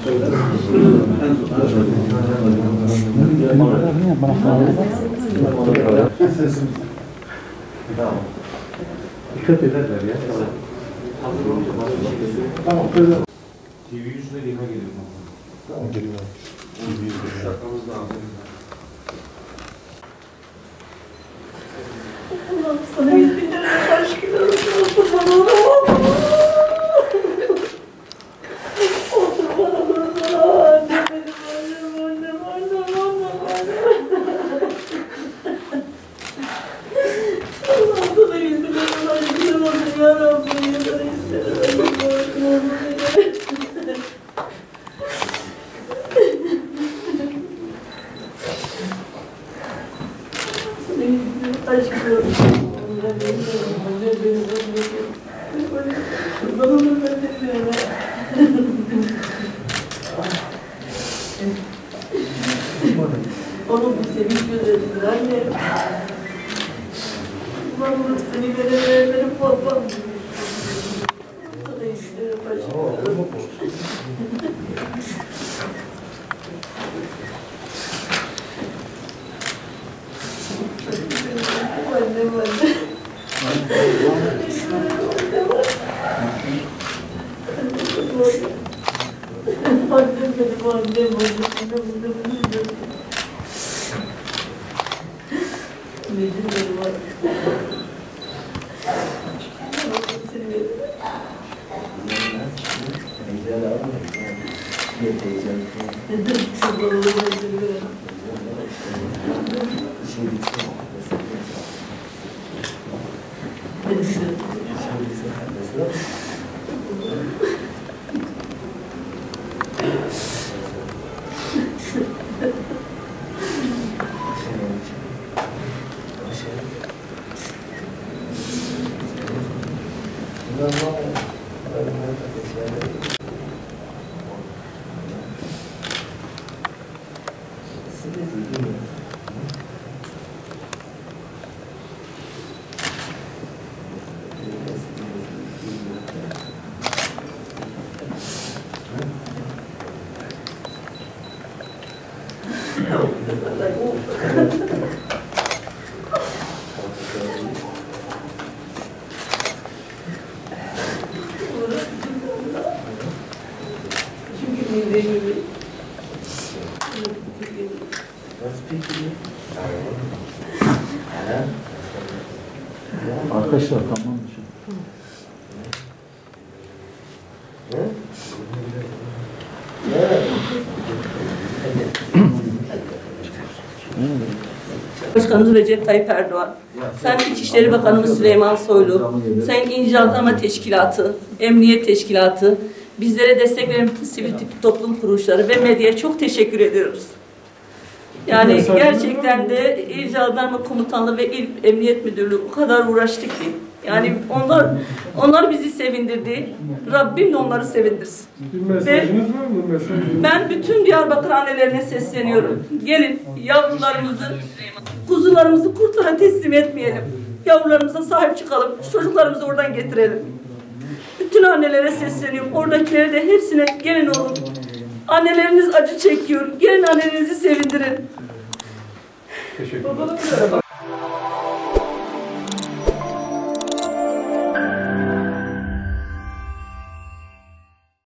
Dikkat ederler ya. Tamam. TV yüzüne girme geliyor. Tamam geliyor. TV yüzüne. Şakamız lazım. Allah'ım sana yüzünden aşkına olsun bana olamam. Olsun bana annem benim annem. Allah'ım sana yüzünden aşkına olsun yarabbim ya da isterim. Aşkım. Onun bu sevinç gözleridir anne. Umarım seni verebilirim babam. Sana işlerim aşkım. Annem anne. Annem benim annem. Nedir benim annem? Seni veririm. Arkadaşlar tamam. Başkanımız Recep Tayyip Erdoğan, Sayın İçişleri Bakanımız Süleyman Soylu, Sayın İl Jandarma Teşkilatı, Emniyet Teşkilatı, bizlere destek veren bütün sivil toplum kuruluşları ve medyaya çok teşekkür ediyoruz. Yani gerçekten de İl Jandarma Komutanlığı ve İl Emniyet Müdürlüğü o kadar uğraştı ki. Yani onlar bizi sevindirdi. Rabbim de onları sevindirsin. Ben bütün Diyarbakır annelerine sesleniyorum. Gelin yavrularımızı, kuzularımızı kurtlara teslim etmeyelim. Yavrularımıza sahip çıkalım. Çocuklarımızı oradan getirelim. Bütün annelere sesleniyorum. Oradakilere de hepsine gelin oğlum. Anneleriniz acı çekiyor. Gelin annelerinizi sevindirin. Teşekkür ederim.